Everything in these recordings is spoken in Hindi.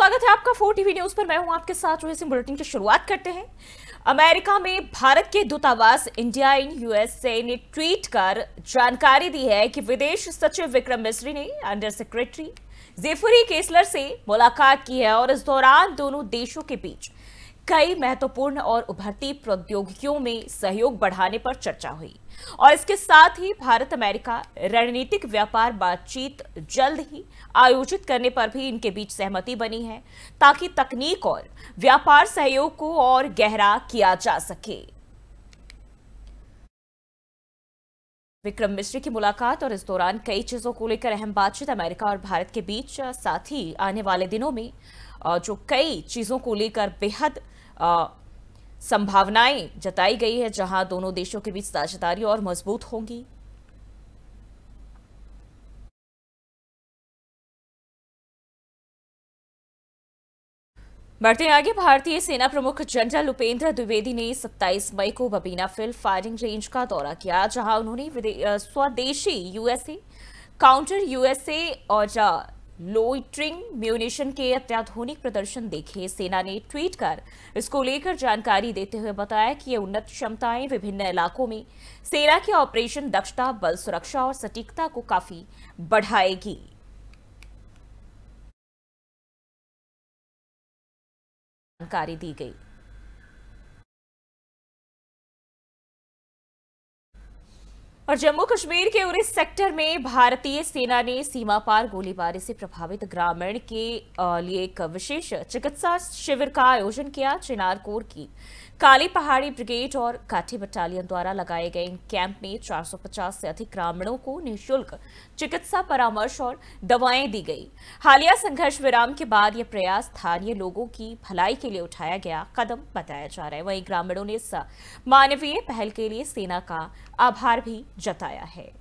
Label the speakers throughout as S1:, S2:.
S1: स्वागत है आपका 4 टीवी न्यूज पर। मैं हूं आपके साथ रोहित सिंह। बुलेटिन की शुरुआत करते हैं। अमेरिका में भारत के दूतावास इंडिया इन यूएसए ने ट्वीट कर जानकारी दी है कि विदेश सचिव विक्रम मिस्री ने अंडर सेक्रेटरी जेफरी केसलर से मुलाकात की है और इस दौरान दोनों देशों के बीच कई महत्वपूर्ण और उभरती प्रौद्योगिकियों में सहयोग बढ़ाने पर चर्चा हुई और इसके साथ ही भारत अमेरिका रणनीतिक व्यापार बातचीत जल्द ही आयोजित करने पर भी इनके बीच सहमति बनी है ताकि तकनीक और व्यापार सहयोग को और गहरा किया जा सके। विक्रम मिस्री की मुलाकात और इस दौरान कई चीजों को लेकर अहम बातचीत अमेरिका और भारत के बीच, साथ ही आने वाले दिनों में जो कई चीजों को लेकर बेहद संभावनाएं जताई गई है, जहां दोनों देशों के बीच साझेदारी और मजबूत होंगी। बढ़ते आगे, भारतीय सेना प्रमुख जनरल उपेंद्र द्विवेदी ने 27 मई को बबीना फील्ड फायरिंग रेंज का दौरा किया, जहां उन्होंने स्वदेशी यूएसए काउंटर यूएसए और लोइटरिंग म्यूनिशन के अत्याधुनिक प्रदर्शन देखे। सेना ने ट्वीट कर इसको लेकर जानकारी देते हुए बताया कि ये उन्नत क्षमताएं विभिन्न इलाकों में सेना की ऑपरेशन दक्षता, बल सुरक्षा और सटीकता को काफी बढ़ाएगी। जानकारी दी गई। और जम्मू कश्मीर के उरी सेक्टर में भारतीय सेना ने सीमा पार गोलीबारी से प्रभावित ग्रामीण के लिए एक विशेष चिकित्सा शिविर का आयोजन किया। चिनारकोट की काली पहाड़ी ब्रिगेड और काठी बटालियन द्वारा लगाए गए इन कैंप में 450 से अधिक ग्रामीणों को निःशुल्क चिकित्सा परामर्श और दवाएं दी गई। हालिया संघर्ष विराम के बाद यह प्रयास स्थानीय लोगों की भलाई के लिए उठाया गया कदम बताया जा रहा है। वहीं ग्रामीणों ने इस मानवीय पहल के लिए सेना का आभार भी जताया है।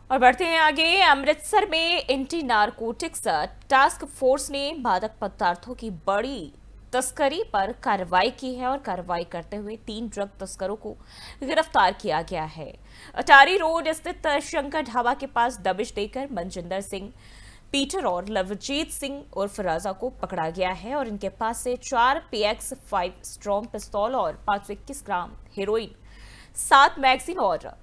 S1: और बढ़ते हैं आगे, अमृतसर में एंटी नारकोटिक्स टास्क फोर्स ने मादक पदार्थों की बड़ी तस्करी पर कार्रवाई की है और कार्रवाई करते हुए 3 ड्रग तस्करों को गिरफ्तार किया गया है। अटारी रोड स्थित शंकर ढाबा के पास दबिश देकर मनजिंदर सिंह, पीटर और लवजीत सिंह उर्फ राजा को पकड़ा गया है और इनके पास से 4 PX-5 स्ट्रॉन्ग पिस्तौल और 521 ग्राम हेरोइन, 7 मैगजीन और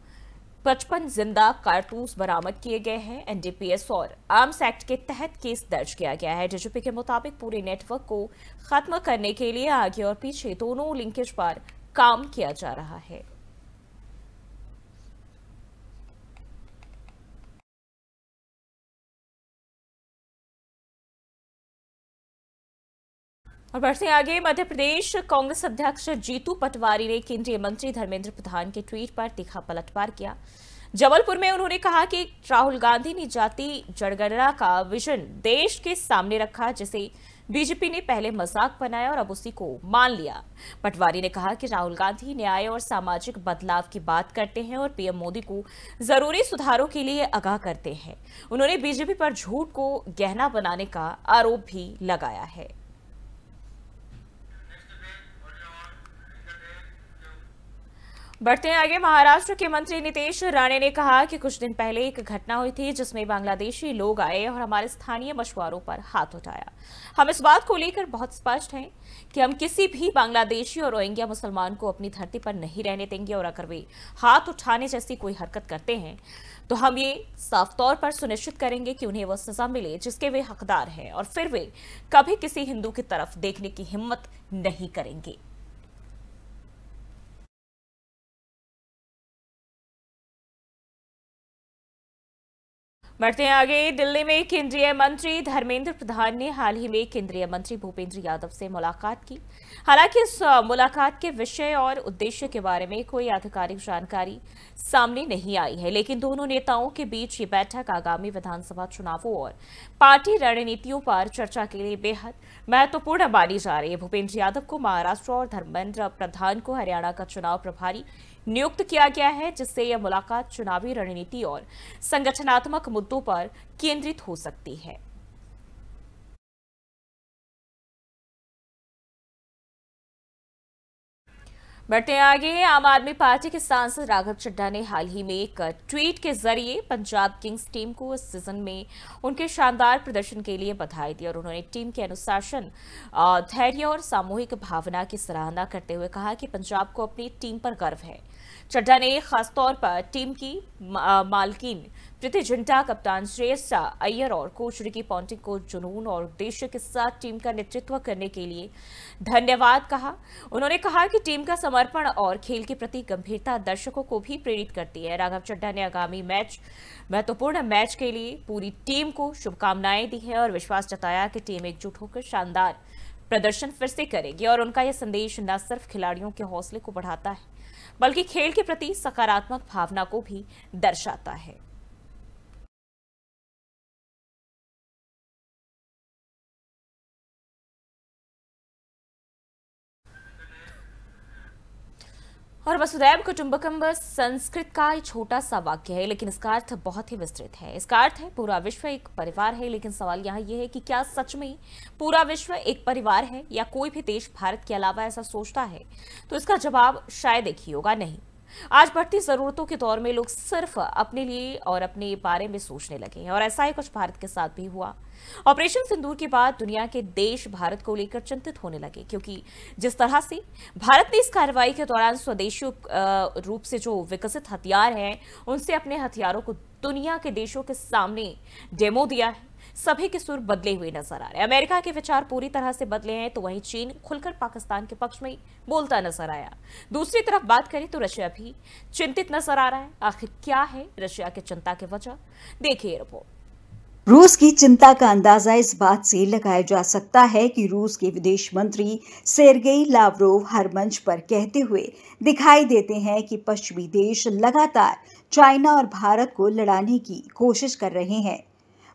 S1: 55 जिंदा कारतूस बरामद किए गए हैं। एनडीपीएस और आर्म्स एक्ट के तहत केस दर्ज किया गया है। डीजीपी के मुताबिक पूरे नेटवर्क को खत्म करने के लिए आगे और पीछे दोनों लिंकेज पर काम किया जा रहा है। और बढ़ते आगे, मध्य प्रदेश कांग्रेस अध्यक्ष जीतू पटवारी ने केंद्रीय मंत्री धर्मेंद्र प्रधान के ट्वीट पर तीखा पलटवार किया। जबलपुर में उन्होंने कहा कि राहुल गांधी ने जाति जनगणना का विजन देश के सामने रखा, जिसे बीजेपी ने पहले मजाक बनाया और अब उसी को मान लिया। पटवारी ने कहा कि राहुल गांधी न्याय और सामाजिक बदलाव की बात करते हैं और पीएम मोदी को जरूरी सुधारों के लिए आगाह करते हैं। उन्होंने बीजेपी पर झूठ को गहना बनाने का आरोप भी लगाया है। बढ़ते हैं आगे, महाराष्ट्र के मंत्री नीतीश राणे ने कहा कि कुछ दिन पहले एक घटना हुई थी जिसमें बांग्लादेशी लोग आए और हमारे स्थानीय मछुआरों पर हाथ उठाया। हम इस बात को लेकर बहुत स्पष्ट हैं कि हम किसी भी बांग्लादेशी और रोहिंग्या मुसलमान को अपनी धरती पर नहीं रहने देंगे और अगर वे हाथ उठाने जैसी कोई हरकत करते हैं तो हम ये साफ तौर पर सुनिश्चित करेंगे कि उन्हें वह सजा मिले जिसके वे हकदार हैं और फिर वे कभी किसी हिंदू की तरफ देखने की हिम्मत नहीं करेंगे। बढ़ते हैं आगे, दिल्ली में केंद्रीय मंत्री धर्मेंद्र प्रधान ने हाल ही में केंद्रीय मंत्री भूपेंद्र यादव से मुलाकात की। हालांकि इस मुलाकात के विषय और उद्देश्य के बारे में कोई आधिकारिक जानकारी सामने नहीं आई है, लेकिन दोनों नेताओं के बीच ये बैठक आगामी विधानसभा चुनावों और पार्टी रणनीतियों पर चर्चा के लिए बेहद महत्वपूर्ण मानी जा रही है। भूपेंद्र यादव को महाराष्ट्र और धर्मेंद्र प्रधान को हरियाणा का चुनाव प्रभारी नियुक्त किया गया है, जिससे यह मुलाकात चुनावी रणनीति और संगठनात्मक मुद्दों पर केंद्रित हो सकती है। बढ़ते हैं आगे। आम आदमी पार्टी के सांसद राघव चड्ढा ने हाल ही में एक ट्वीट के जरिए पंजाब किंग्स टीम को इस सीजन में उनके शानदार प्रदर्शन के लिए बधाई दी और उन्होंने टीम के अनुशासन, धैर्य और सामूहिक भावना की सराहना करते हुए कहा कि पंजाब को अपनी टीम पर गर्व है। चड्ढा ने खासतौर पर टीम की मालकिन प्रीति जिंटा, कप्तान श्रेयस अय्यर और कोच रिकी पॉन्टिंग को जुनून और उद्देश्य के साथ टीम का नेतृत्व करने के लिए धन्यवाद कहा। उन्होंने कहा कि टीम का समर्पण और खेल के प्रति गंभीरता दर्शकों को भी प्रेरित करती है। राघव चड्ढा ने आगामी महत्वपूर्ण मैच के लिए पूरी टीम को शुभकामनाएं दी है और विश्वास जताया कि टीम एकजुट होकर शानदार प्रदर्शन फिर से करेगी और उनका यह संदेश न सिर्फ खिलाड़ियों के हौसले को बढ़ाता है बल्कि खेल के प्रति सकारात्मक भावना को भी दर्शाता है। और वसुधैव कुटुंबकम संस्कृत का एक छोटा सा वाक्य है, लेकिन इसका अर्थ बहुत ही विस्तृत है। इसका अर्थ है पूरा विश्व एक परिवार है, लेकिन सवाल यहाँ यह है कि क्या सच में पूरा विश्व एक परिवार है या कोई भी देश भारत के अलावा ऐसा सोचता है? तो इसका जवाब शायद एक ही होगा, नहीं। आज बढ़ती जरूरतों के दौर में लोग सिर्फ अपने लिए और अपने बारे में सोचने लगे हैं और ऐसा ही कुछ भारत के साथ भी हुआ। ऑपरेशन सिंदूर के बाद दुनिया के देश भारत को लेकर चिंतित होने लगे, क्योंकि जिस तरह से भारत ने इस कार्रवाई के दौरान स्वदेशी रूप से जो विकसित हथियार हैं उनसे अपने हथियारों को दुनिया के देशों के सामने डेमो दिया है, सभी के सुर बदले हुए नजर आ रहे हैं। अमेरिका के विचार पूरी तरह से बदले हैं तो वहीं चीन खुलकर पाकिस्तान के पक्ष में बोलता नजर आया। दूसरी तरफ बात करें तो रशिया भी चिंतित नजर आ रहा है। आखिर क्या है रशिया की चिंता की वजह, देखिए रिपोर्ट।
S2: रूस की चिंता का अंदाजा इस बात से लगाया जा सकता है कि रूस के विदेश मंत्री सेर्गेई लावरोव हर मंच पर कहते हुए दिखाई देते हैं कि पश्चिमी देश लगातार चाइना और भारत को लड़ाने की कोशिश कर रहे हैं।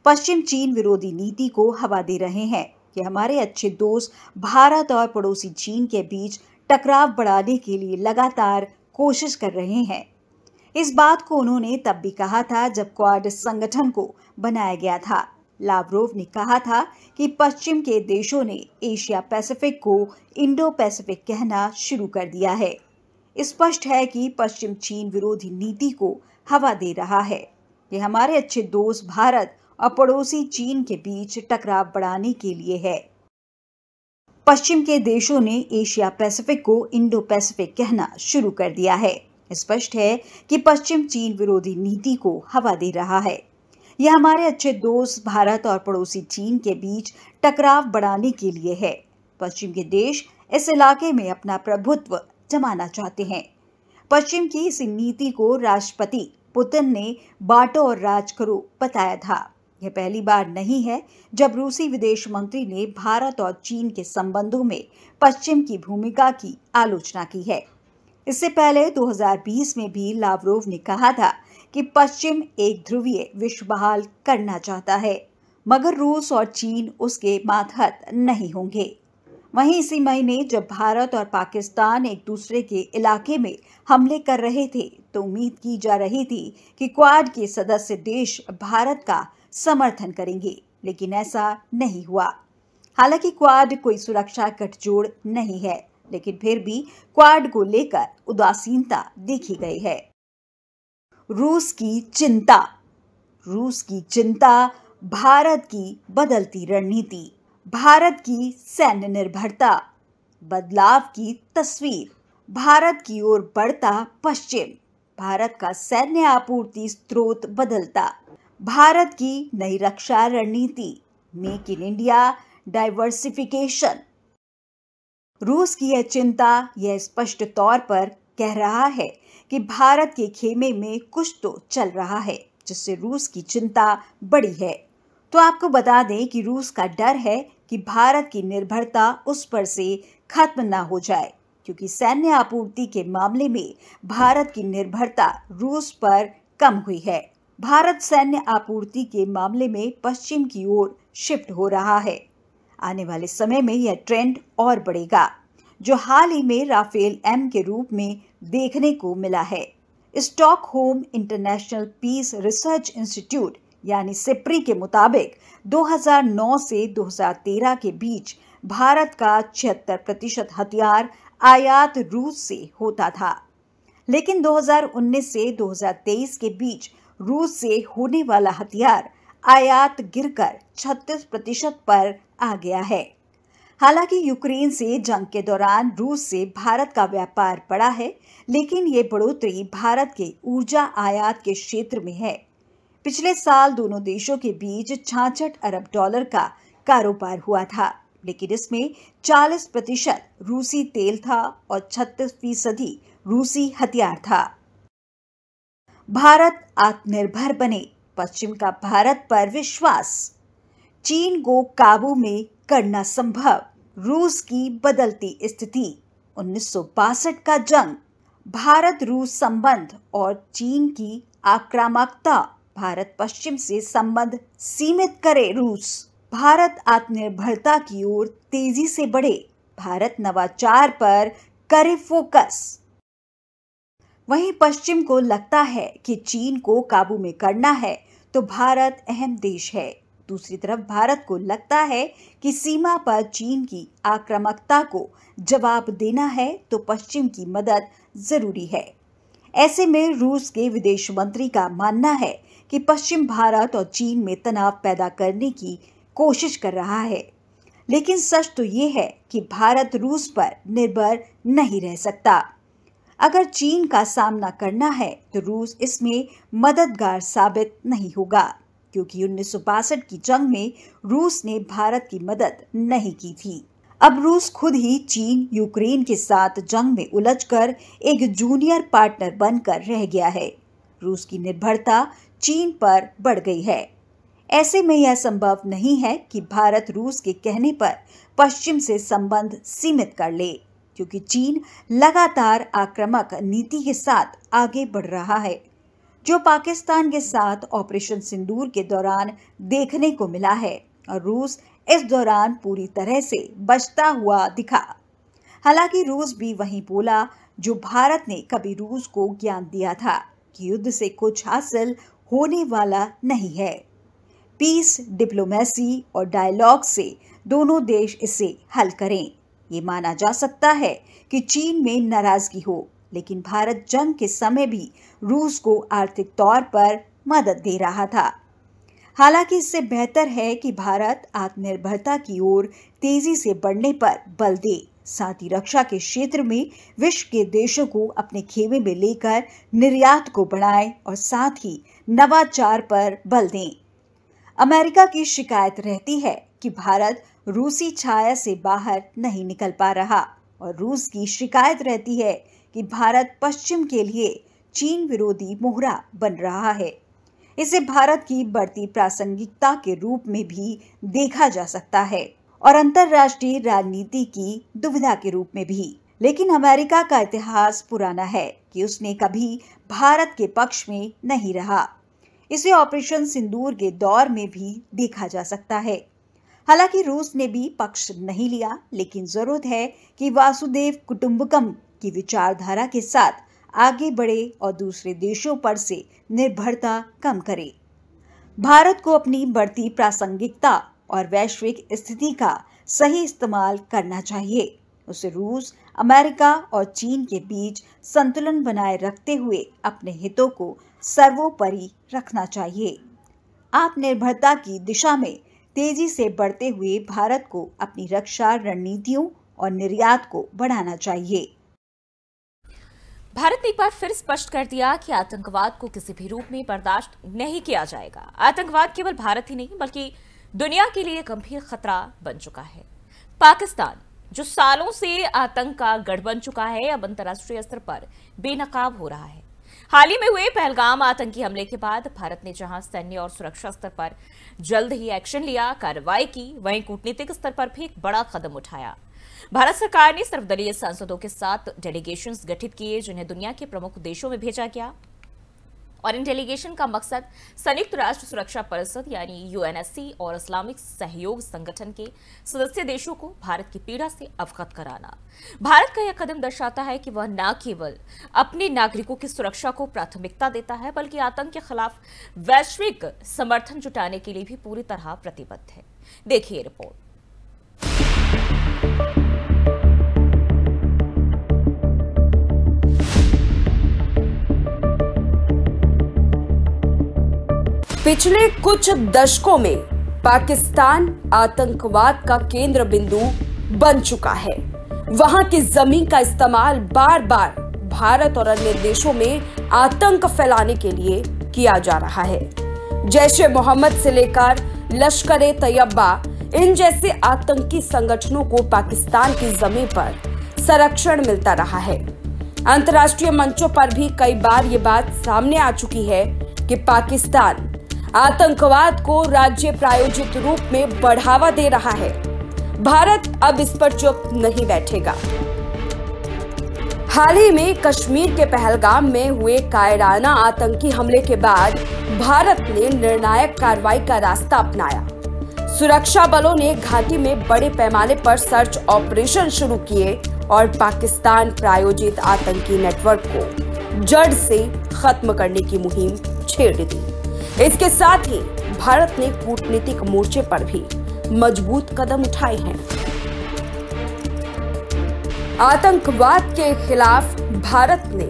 S2: पश्चिम चीन विरोधी नीति को हवा दे रहे हैं कि हमारे अच्छे दोस्त भारत और पड़ोसी चीन के बीच टकराव बढ़ाने के लिए लगातार कोशिश कर रहे हैं। इस बात को उन्होंने तब भी कहा था जब क्वाड संगठन को बनाया गया था। लावरोव ने कहा था कि पश्चिम के देशों ने एशिया पैसिफिक को इंडो पैसिफिक कहना शुरू कर दिया है। स्पष्ट है कि पश्चिम चीन विरोधी नीति को हवा दे रहा है। ये हमारे अच्छे दोस्त भारत और पड़ोसी चीन के बीच टकराव बढ़ाने के लिए है। पश्चिम के देशों ने एशिया पैसिफिक को इंडो पैसिफिक कहना शुरू कर दिया है। स्पष्ट है कि पश्चिम चीन विरोधी नीति को हवा दे रहा है। यह हमारे अच्छे दोस्त भारत और पड़ोसी चीन के बीच टकराव बढ़ाने के लिए है। पश्चिम के देश इस इलाके में अपना प्रभुत्व जमाना चाहते हैं। पश्चिम की इस नीति को राष्ट्रपति पुतिन ने बांटो और राज करो बताया था। यह पहली बार नहीं है जब रूसी विदेश मंत्री ने भारत और चीन के संबंधों में पश्चिम की भूमिका की आलोचना की है। इससे पहले 2020 में भी लावरोव ने कहा था कि पश्चिम एक ध्रुवीय विश्व बहाल करना चाहता है, मगर रूस और चीन उसके मातहत नहीं होंगे। वहीं इसी महीने जब भारत और पाकिस्तान एक दूसरे के इलाके में हमले कर रहे थे तो उम्मीद की जा रही थी कि क्वाड के सदस्य देश भारत का समर्थन करेंगे, लेकिन ऐसा नहीं हुआ। हालांकि क्वाड कोई सुरक्षा गठजोड़ नहीं है, लेकिन फिर भी क्वाड को लेकर उदासीनता देखी गई है। रूस की चिंता। रूस की चिंता, भारत की बदलती रणनीति, भारत की सैन्य निर्भरता, बदलाव की तस्वीर, भारत की ओर बढ़ता पश्चिम, भारत का सैन्य आपूर्ति स्रोत बदलता, भारत की नई रक्षा रणनीति, मेक इन इंडिया, डाइवर्सिफिकेशन। रूस की यह चिंता यह स्पष्ट तौर पर कह रहा है कि भारत के खेमे में कुछ तो चल रहा है जिससे रूस की चिंता बड़ी है। तो आपको बता दें कि रूस का डर है कि भारत की निर्भरता उस पर से खत्म ना हो जाए, क्योंकि सैन्य आपूर्ति के मामले में भारत की निर्भरता रूस पर कम हुई है। भारत सैन्य आपूर्ति के मामले में पश्चिम की ओर शिफ्ट हो रहा है। आने वाले समय में यह ट्रेंड और बढ़ेगा, जो हाल ही में राफेल एम के रूप में देखने को मिला है। Stockholm International Peace Research Institute यानी सिप्री के मुताबिक 2009 से 2013 के बीच भारत का 76% हथियार आयात रूस से होता था। लेकिन 2019 से 2023 के बीच रूस से होने वाला हथियार आयात गिरकर 36% पर आ गया है। हालांकि यूक्रेन से जंग के दौरान रूस से भारत का व्यापार बढ़ा है, लेकिन ये बढ़ोतरी भारत के ऊर्जा आयात के क्षेत्र में है। पिछले साल दोनों देशों के बीच 66 अरब डॉलर का कारोबार हुआ था, लेकिन इसमें 40% रूसी तेल था और 36% रूसी हथियार था। भारत आत्मनिर्भर बने, पश्चिम का भारत पर विश्वास। चीन को काबू में करना संभव, रूस की बदलती स्थिति। 1962 का जंग, भारत रूस संबंध और चीन की आक्रामकता। भारत पश्चिम से संबंध सीमित करे रूस। भारत आत्मनिर्भरता की ओर तेजी से बढ़े, भारत नवाचार पर करे फोकस। वहीं पश्चिम को लगता है कि चीन को काबू में करना है तो भारत अहम देश है। दूसरी तरफ भारत को लगता है कि सीमा पर चीन की आक्रामकता को जवाब देना है तो पश्चिम की मदद जरूरी है। ऐसे में रूस के विदेश मंत्री का मानना है कि पश्चिम भारत और चीन में तनाव पैदा करने की कोशिश कर रहा है। लेकिन सच तो ये है कि भारत रूस पर निर्भर नहीं रह सकता। अगर चीन का सामना करना है तो रूस इसमें मददगार साबित नहीं होगा, क्योंकि 1962 की जंग में रूस ने भारत की मदद नहीं की थी। अब रूस खुद ही चीन यूक्रेन के साथ जंग में उलझकर एक जूनियर पार्टनर बनकर रह गया है। रूस की निर्भरता चीन पर बढ़ गई है। ऐसे में यह संभव नहीं है कि भारत रूस के कहने पर पश्चिम से संबंध सीमित कर ले, क्योंकि चीन लगातार आक्रामक नीति के साथ आगे बढ़ रहा है, जो पाकिस्तान के साथ ऑपरेशन सिंदूर के दौरान देखने को मिला है, और रूस इस दौरान पूरी तरह से बचता हुआ दिखा। हालांकि रूस भी वही बोला जो भारत ने कभी रूस को ज्ञान दिया था कि युद्ध से कुछ हासिल होने वाला नहीं है। पीस, डिप्लोमेसी और डायलॉग से दोनों देश इसे हल करें। ये माना जा सकता है कि चीन में नाराजगी हो, लेकिन भारत जंग के समय भी रूस को आर्थिक तौर पर मदद दे रहा था। हालांकि इससे बेहतर है कि भारत आत्मनिर्भरता की ओर तेजी से बढ़ने पर बल दे, साथ ही रक्षा के क्षेत्र में विश्व के देशों को अपने खेमे में लेकर निर्यात को बढ़ाएं और साथ ही नवाचार पर बल दें। अमेरिका की शिकायत रहती है कि भारत रूसी छाया से बाहर नहीं निकल पा रहा, और रूस की शिकायत रहती है कि भारत पश्चिम के लिए चीन विरोधी मोहरा बन रहा है। इसे भारत की बढ़ती प्रासंगिकता के रूप में भी देखा जा सकता है और अंतर्राष्ट्रीय राजनीति की दुविधा के रूप में भी। लेकिन अमेरिका का इतिहास पुराना है कि उसने कभी भारत के पक्ष में नहीं रहा। इसे ऑपरेशन सिंदूर के दौर में भी देखा जा सकता है। हालांकि रूस ने भी पक्ष नहीं लिया, लेकिन जरूरत है कि वासुदेव कुटुंबकम की विचारधारा के साथ आगे बढ़े और दूसरे देशों पर से निर्भरता कम करे। भारत को अपनी बढ़ती प्रासंगिकता और वैश्विक स्थिति का सही इस्तेमाल करना चाहिए। उसे रूस, अमेरिका और चीन के बीच संतुलन बनाए रखते हुए अपने हितों को सर्वोपरि रखना चाहिए। आत्मनिर्भरता की दिशा में तेजी से बढ़ते हुए भारत को अपनी रक्षा रणनीतियों और निर्यात को बढ़ाना चाहिए।
S1: भारत ने एक बार फिर स्पष्ट कर दिया कि आतंकवाद को किसी भी रूप में बर्दाश्त नहीं किया जाएगा। आतंकवाद केवल भारत ही नहीं बल्कि दुनिया के लिए गंभीर खतरा बन चुका है। पाकिस्तान, जो सालों से आतंक का गढ़ बन चुका है, अब अंतर्राष्ट्रीय स्तर पर बेनकाब हो रहा है। हाल ही में हुए पहलगाम आतंकी हमले के बाद भारत ने जहां सैन्य और सुरक्षा स्तर पर जल्द ही एक्शन लिया, कार्रवाई की, वहीं कूटनीतिक स्तर पर भी एक बड़ा कदम उठाया। भारत सरकार ने सर्वदलीय सांसदों के साथ डेलीगेशंस गठित किए, जिन्हें दुनिया के प्रमुख देशों में भेजा गया, और इन डेलीगेशन का मकसद संयुक्त राष्ट्र सुरक्षा परिषद यानी यूएनएससी और इस्लामिक सहयोग संगठन के सदस्य देशों को भारत की पीड़ा से अवगत कराना। भारत का यह कदम दर्शाता है कि वह न केवल अपने नागरिकों की सुरक्षा को प्राथमिकता देता है, बल्कि आतंक के खिलाफ वैश्विक समर्थन जुटाने के लिए भी पूरी तरह प्रतिबद्ध है। देखिए रिपोर्ट।
S3: पिछले कुछ दशकों में पाकिस्तान आतंकवाद का केंद्र बिंदु बन चुका है। वहां की जमीन का इस्तेमाल बार बार भारत और अन्य देशों में आतंक फैलाने के लिए किया जा रहा है। जैश-ए मोहम्मद से लेकर लश्कर-ए-तैयबा, इन जैसे आतंकी संगठनों को पाकिस्तान की जमीन पर संरक्षण मिलता रहा है। अंतर्राष्ट्रीय मंचों पर भी कई बार ये बात सामने आ चुकी है कि पाकिस्तान आतंकवाद को राज्य प्रायोजित रूप में बढ़ावा दे रहा है। भारत अब इस पर चुप नहीं बैठेगा। हाल ही में कश्मीर के पहलगाम में हुए कायराना आतंकी हमले के बाद भारत ने निर्णायक कार्रवाई का रास्ता अपनाया। सुरक्षा बलों ने घाटी में बड़े पैमाने पर सर्च ऑपरेशन शुरू किए और पाकिस्तान प्रायोजित आतंकी नेटवर्क को जड़ से खत्म करने की मुहिम छेड़ दी। इसके साथ ही भारत ने कूटनीतिक मोर्चे पर भी मजबूत कदम उठाए हैं। आतंकवाद के खिलाफ भारत ने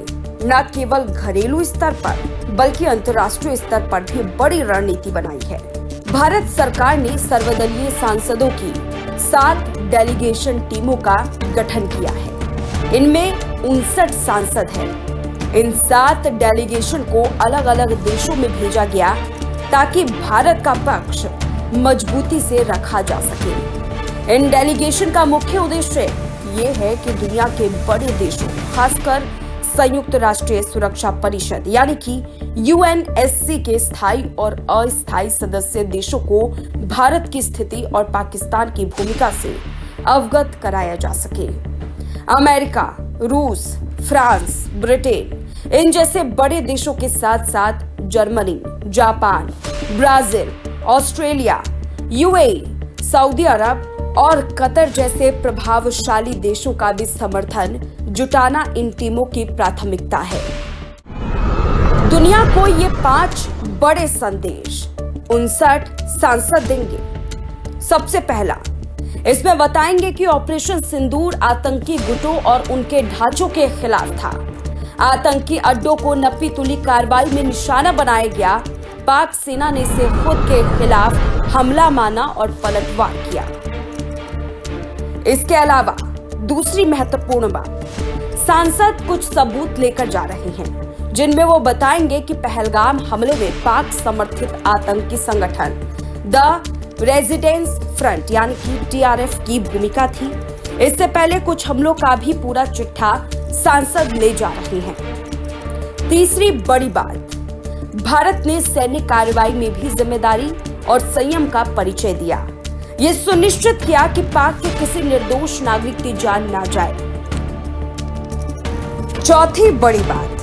S3: न केवल घरेलू स्तर पर बल्कि अंतर्राष्ट्रीय स्तर पर भी बड़ी रणनीति बनाई है। भारत सरकार ने सर्वदलीय सांसदों की 7 डेलीगेशन टीमों का गठन किया है। इनमें 59 सांसद हैं। इन 7 डेलीगेशन को अलग अलग देशों में भेजा गया ताकि भारत का पक्ष मजबूती से रखा जा सके। इन डेलीगेशन का मुख्य उद्देश्य ये है कि दुनिया के बड़े देशों, खासकर संयुक्त राष्ट्रीय सुरक्षा परिषद यानी कि यूएनएससी के स्थायी और अस्थायी सदस्य देशों को भारत की स्थिति और पाकिस्तान की भूमिका से अवगत कराया जा सके। अमेरिका, रूस, फ्रांस, ब्रिटेन, इन जैसे बड़े देशों के साथ साथ Germany, Japan, Brazil, Australia, UAE, Saudi Arab और कतर जैसे प्रभावशाली देशों का भी समर्थन जुटाना इन टीमों की प्राथमिकता है। दुनिया को ये 5 बड़े संदेश 59 सांसद देंगे। सबसे पहला, इसमें बताएंगे कि ऑपरेशन सिंदूर आतंकी गुटों और उनके ढांचों के खिलाफ था। आतंकी अड्डों को नपी तुली कार्रवाई में निशाना बनाया गया। पाक सेना ने इसे खुद के खिलाफ हमला माना और पलटवार किया। इसके अलावा दूसरी महत्वपूर्ण बात, सांसद कुछ सबूत लेकर जा रहे हैं जिनमें वो बताएंगे कि पहलगाम हमले में पाक समर्थित आतंकी संगठन द रेजिडेंस फ्रंट यानी कि टीआरएफ की भूमिका थी। इससे पहले कुछ हमलों का भी पूरा चिट्ठा सांसद ले जा रहे हैं। तीसरी बड़ी बात, भारत ने सैन्य कार्रवाई में भी जिम्मेदारी और संयम का परिचय दिया। ये सुनिश्चित किया कि पाक के किसी निर्दोष नागरिक की जान ना जाए। चौथी बड़ी बात,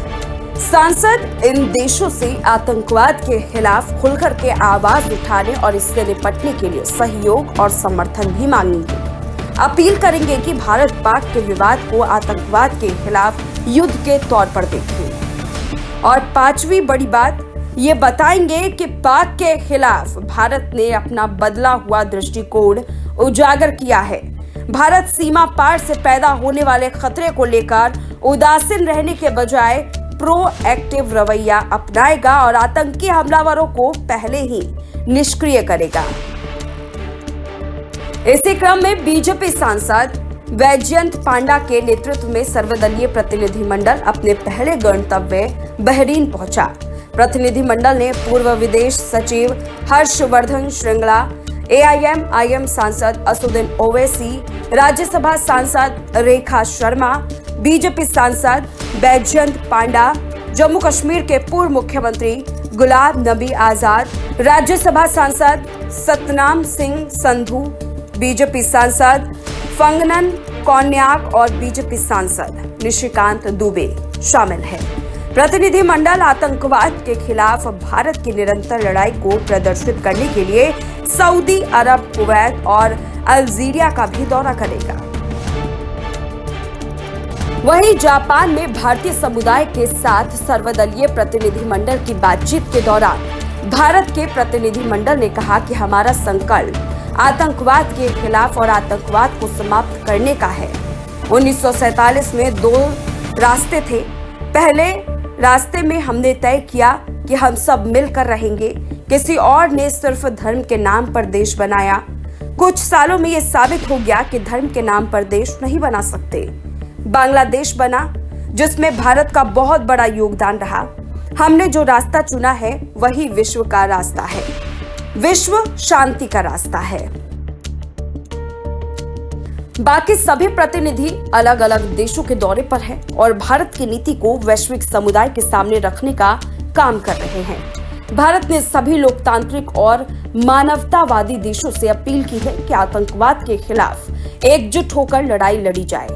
S3: सांसद इन देशों से आतंकवाद के खिलाफ खुलकर के आवाज उठाने और इससे निपटने के लिए सहयोग और समर्थन भी मांगेंगे। अपील करेंगे कि भारत पाक के विवाद को आतंकवाद के खिलाफ युद्ध के तौर पर देखे। और पांचवी बड़ी बात, ये बताएंगे कि पाक के खिलाफ भारत ने अपना बदला हुआ दृष्टिकोण उजागर किया है। भारत सीमा पार से पैदा होने वाले खतरे को लेकर उदासीन रहने के बजाय प्रोएक्टिव रवैया अपनाएगा और आतंकी हमलावरों को पहले ही निष्क्रिय करेगा। इसी क्रम में बीजेपी सांसद वैजयंत पांडा के नेतृत्व में सर्वदलीय प्रतिनिधिमंडल अपने पहले गंतव्य बहरीन पहुंचा। प्रतिनिधिमंडल ने पूर्व विदेश सचिव हर्षवर्धन श्रृंगला, एआईएम सांसद असदुद्दीन ओवैसी, राज्यसभा सांसद रेखा शर्मा, बीजेपी सांसद वैजयंत पांडा, जम्मू कश्मीर के पूर्व मुख्यमंत्री गुलाम नबी आजाद, राज्यसभा सांसद सतनाम सिंह संधू, बीजेपी सांसद फंगनन कौन्याक और बीजेपी सांसद निशिकांत दुबे शामिल है। प्रतिनिधिमंडल आतंकवाद के खिलाफ भारत की निरंतर लड़ाई को प्रदर्शित करने के लिए सऊदी अरब, कुवैत और अल्जीरिया का भी दौरा करेगा। वहीं जापान में भारतीय समुदाय के साथ सर्वदलीय प्रतिनिधिमंडल की बातचीत के दौरान भारत के प्रतिनिधिमंडल ने कहा कि हमारा संकल्प आतंकवाद के खिलाफ और आतंकवाद को समाप्त करने का है। 1947 में 2 रास्ते थे। पहले रास्ते में हमने तय किया कि हम सब मिलकर रहेंगे, किसी और ने सिर्फ धर्म के नाम पर देश बनाया। कुछ सालों में यह साबित हो गया कि धर्म के नाम पर देश नहीं बना सकते। बांग्लादेश बना, जिसमें भारत का बहुत बड़ा योगदान रहा। हमने जो रास्ता चुना है वही विश्व का रास्ता है, विश्व शांति का रास्ता है। बाकी सभी प्रतिनिधि अलग अलग देशों के दौरे पर हैं और भारत की नीति को वैश्विक समुदाय के सामने रखने का काम कर रहे हैं। भारत ने सभी लोकतांत्रिक और मानवतावादी देशों से अपील की है कि आतंकवाद के खिलाफ एकजुट होकर लड़ाई लड़ी जाए।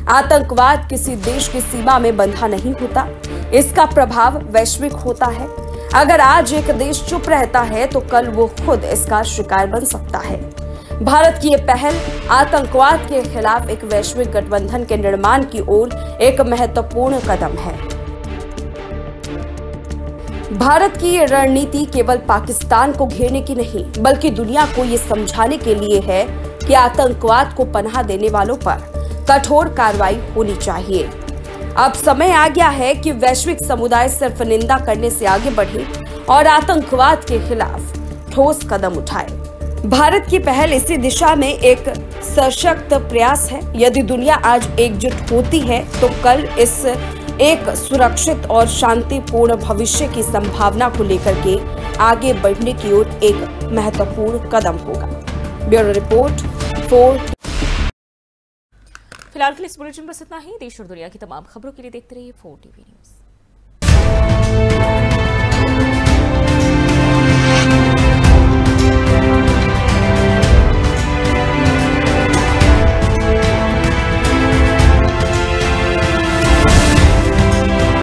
S3: आतंकवाद किसी देश की सीमा में बंधा नहीं होता, इसका प्रभाव वैश्विक होता है। अगर आज एक देश चुप रहता है तो कल वो खुद इसका शिकार बन सकता है। भारत की ये पहल आतंकवाद के खिलाफ एक वैश्विक गठबंधन के निर्माण की ओर एक महत्वपूर्ण कदम है। भारत की ये रणनीति केवल पाकिस्तान को घेरने की नहीं, बल्कि दुनिया को ये समझाने के लिए है कि आतंकवाद को पनाह देने वालों पर कठोर कार्रवाई होनी चाहिए। अब समय आ गया है कि वैश्विक समुदाय सिर्फ निंदा करने से आगे बढ़े और आतंकवाद के खिलाफ ठोस कदम उठाए। भारत की पहल इसी दिशा में एक सशक्त प्रयास है। यदि दुनिया आज एकजुट होती है तो कल इस एक सुरक्षित और शांतिपूर्ण भविष्य की संभावना को लेकर के आगे बढ़ने की ओर एक महत्वपूर्ण कदम होगा। Bureau report 4।
S1: फिलहाल के लिए इस बुलेटिन बस इतना ही। देश और दुनिया की तमाम खबरों के लिए देखते रहिए 4 TV न्यूज़।